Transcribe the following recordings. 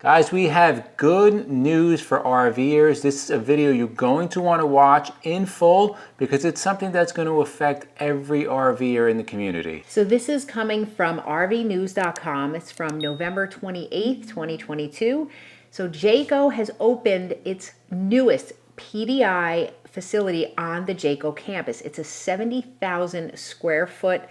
Guys, we have good news for RVers. This is a video you're going to want to watch in full because it's something that's going to affect every RVer in the community. So this is coming from RVnews.com. It's from November 28th, 2022. So Jayco has opened its newest PDI facility on the Jayco campus. It's a 70,000 square foot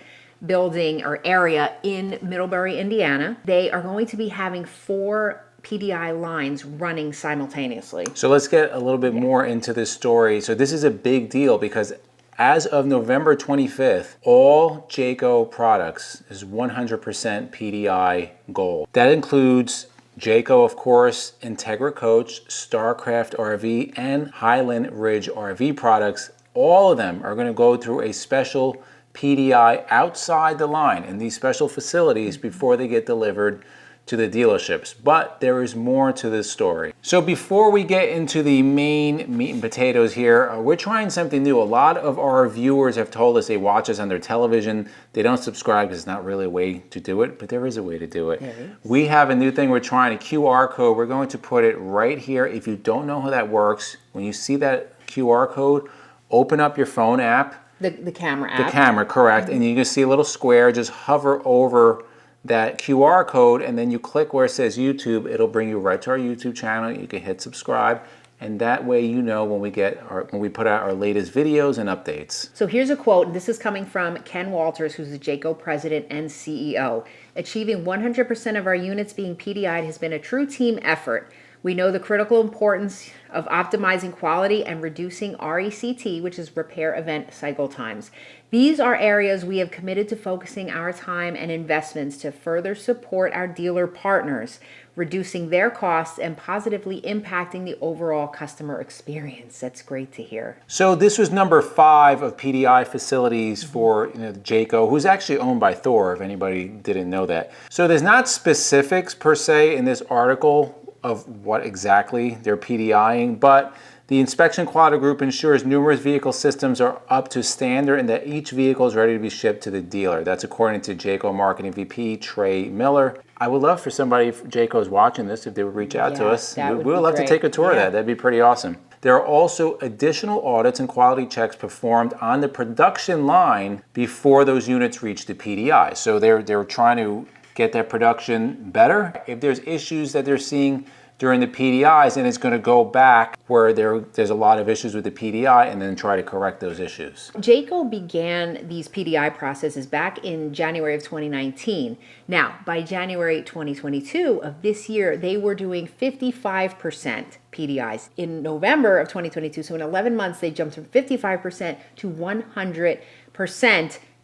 building or area in Middlebury, Indiana. They are going to be having 4 PDI lines running simultaneously. So let's get a little bit more into this story. So this is a big deal because as of November 25th, all Jayco products is 100% PDI gold. That includes Jayco, of course, Integra Coach, Starcraft RV, and Highland Ridge RV products. All of them are going to go through a special PDI outside the line in these special facilities before they get delivered to the dealerships. But there is more to this story. So before we get into the main meat and potatoes here, we're trying something new. A lot of our viewers have told us they watch us on their television. They don't subscribe because it's not really a way to do it, but there is a way to do it. We have a new thing we're trying, a QR code. We're going to put it right here. If you don't know how that works, when you see that QR code, open up your phone app. The camera app. The camera, correct. And you can see a little square. Just hover over that QR code and then you click where it says YouTube. It'll bring you right to our YouTube channel. You can hit subscribe, and that way you know when we put out our latest videos and updates. So here's a quote. This is coming from Ken Walters, who's the Jayco president and CEO. Achieving 100% of our units being PDI'd has been a true team effort. We know the critical importance of optimizing quality and reducing RECT, which is repair event cycle times. These are areas we have committed to focusing our time and investments to further support our dealer partners, reducing their costs and positively impacting the overall customer experience. That's great to hear. So this was number 5 of PDI facilities for Jayco, who's actually owned by Thor, if anybody didn't know that. So there's not specifics per se in this article of what exactly they're PDIing, but the inspection quality group ensures numerous vehicle systems are up to standard and that each vehicle is ready to be shipped to the dealer. That's according to Jayco Marketing VP Trey Miller. I would love for somebody, if Jayco is watching this, if they would reach out to us. We would love to take a tour of that. That'd be pretty awesome. There are also additional audits and quality checks performed on the production line before those units reach the PDI. So they're trying to get that production better. If there's issues that they're seeing during the PDIs, and it's going to go back where there's a lot of issues with the PDI and then try to correct those issues. Jayco began these PDI processes back in January of 2019. Now, by January 2022 of this year, they were doing 55% PDIs. In November of 2022, so in 11 months, they jumped from 55% to 100%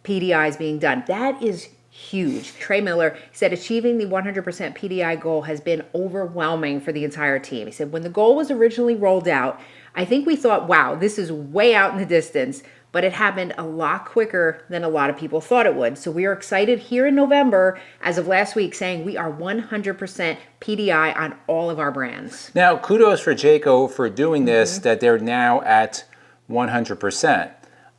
PDIs being done. That is huge. Trey Miller said achieving the 100% PDI goal has been overwhelming for the entire team. He said, when the goal was originally rolled out, I think we thought, wow, this is way out in the distance, but it happened a lot quicker than a lot of people thought it would. So we are excited here in November, as of last week, saying we are 100% PDI on all of our brands. Now, kudos for Jayco for doing this, that they're now at 100%.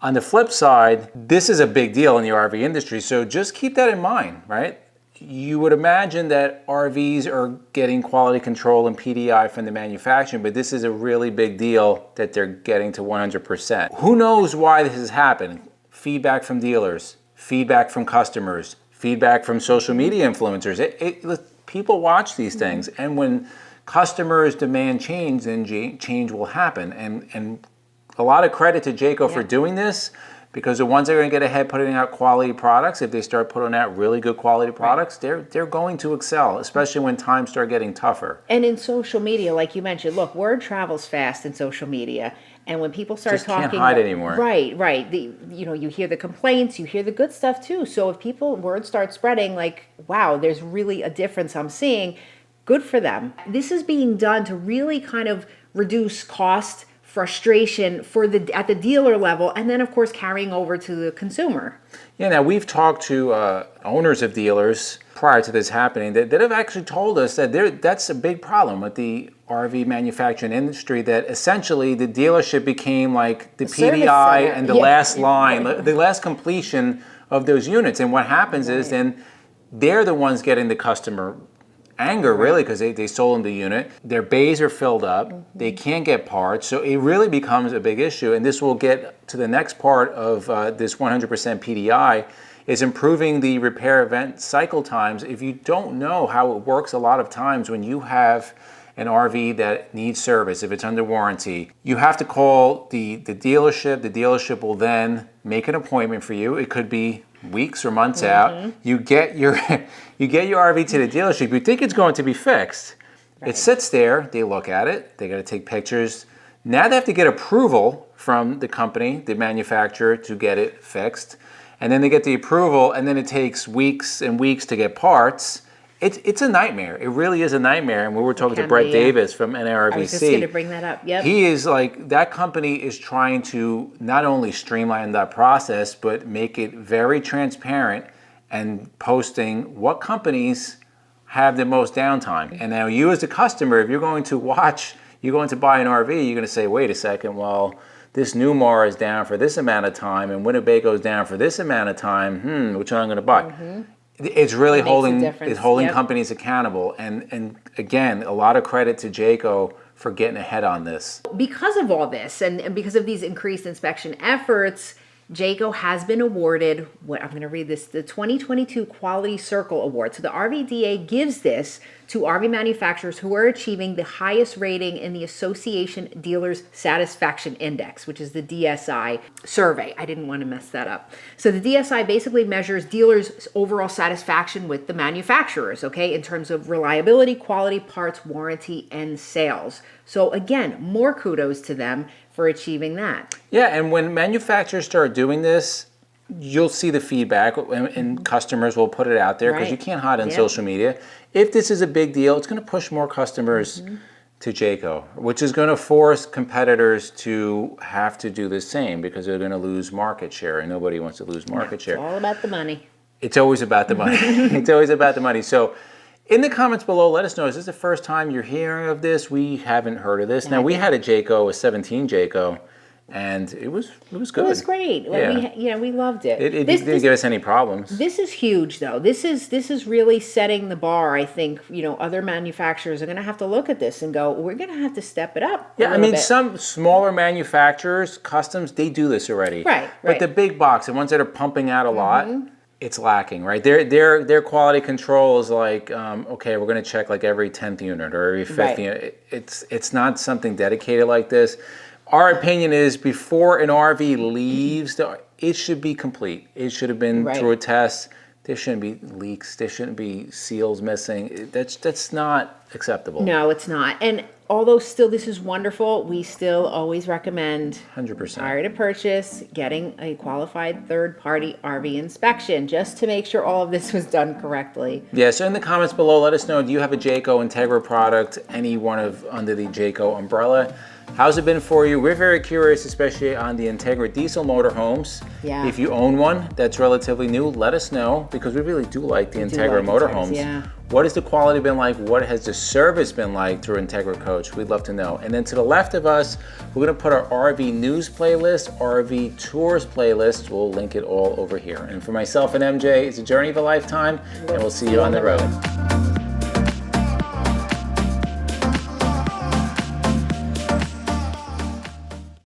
On the flip side, this is a big deal in the RV industry, so just keep that in mind, right? You would imagine that RVs are getting quality control and PDI from the manufacturer, but this is a really big deal that they're getting to 100%. Who knows why this is happening? Feedback from dealers, feedback from customers, feedback from social media influencers. People watch these things, and when customers demand change, then change will happen. And a lot of credit to Jayco for doing this, because the ones that are going to get ahead putting out quality products, if they start putting out really good quality products, they're going to excel, especially when times start getting tougher. And in social media, like you mentioned, look, word travels fast in social media. And when people start talking, can't hide anymore. Right. You hear the complaints, you hear the good stuff too. So if word starts spreading, like, wow, there's really a difference I'm seeing, good for them. This is being done to really kind of reduce cost, frustration at the dealer level, and then of course carrying over to the consumer. Yeah, now we've talked to owners of dealers prior to this happening that have actually told us that that's a big problem with the RV manufacturing industry, that essentially the dealership became like the PDI and the last line, the last completion of those units. And what happens is then they're the ones getting the customer anger, really, because they sold them the unit. Their bays are filled up. They can't get parts. So it really becomes a big issue. And this will get to the next part of this 100% PDI, is improving the repair event cycle times. If you don't know how it works, a lot of times when you have an RV that needs service, if it's under warranty, you have to call the dealership. The dealership will then make an appointment for you. It could be weeks or months out. You get your RV to the dealership. You think it's going to be fixed. Right. It sits there. They look at it. They got to take pictures. Now they have to get approval from the company, the manufacturer, to get it fixed. And then they get the approval, and then it takes weeks and weeks to get parts. It's a nightmare. It really is a nightmare. And we were talking to Brett Davis from NRVC. I was just going to bring that up. Yep. He is like, that company is trying to not only streamline that process, but make it very transparent and posting what companies have the most downtime. And now you as a customer, if you're going to buy an RV, you're going to say, wait a second, well, this Newmar is down for this amount of time and Winnebago's down for this amount of time. Which one I'm going to buy? It's really holding companies accountable, and again, a lot of credit to Jayco for getting ahead on this. Because of all this, and because of these increased inspection efforts, Jayco has been awarded, I'm going to read this, the 2022 Quality Circle Award. So the RVDA gives this to RV manufacturers who are achieving the highest rating in the Association Dealers Satisfaction Index, which is the DSI survey. I didn't want to mess that up. So the DSI basically measures dealers' overall satisfaction with the manufacturers, okay, in terms of reliability, quality, parts, warranty, and sales. So again, more kudos to them for achieving that. Yeah, and when manufacturers start doing this, you'll see the feedback, and customers will put it out there, because you can't hide on social media. If this is a big deal, it's going to push more customers to Jayco, which is going to force competitors to have to do the same, because they're going to lose market share, and nobody wants to lose market share. It's all about the money. It's always about the money. It's always about the money. So in the comments below, let us know, is this the first time you're hearing of this? We haven't heard of this. Now, we had a Jayco, a 17 Jayco, and it was good. It was great. Yeah. We loved it. It didn't give us any problems. This is huge, though. This is really setting the bar. I think, other manufacturers are going to have to look at this and go, we're going to have to step it up. Yeah, I mean, some smaller manufacturers, customs, they do this already. Right. But the big box, the ones that are pumping out a lot, it's lacking, right? Their quality control is like, okay, we're going to check like every 10th unit or every 5th unit. It's not something dedicated like this. Our opinion is, before an RV leaves, it should be complete. It should have been through a test. There shouldn't be leaks. There shouldn't be seals missing. That's not acceptable. No, it's not. And although still this is wonderful, we still always recommend 100%. prior to purchase getting a qualified third-party RV inspection, just to make sure all of this was done correctly. Yeah, so in the comments below, let us know, do you have a Jayco Integra product, any one of under the Jayco umbrella? How's it been for you? We're very curious, especially on the Integra diesel motorhomes. Yeah. If you own one that's relatively new, let us know, because we really do like the Integra motorhomes. Yeah. What has the quality been like? What has the service been like through Integra Coach? We'd love to know. And then to the left of us, we're going to put our RV news playlist, RV tours playlist. We'll link it all over here. And for myself and MJ, it's a journey of a lifetime, and we'll see you on the road.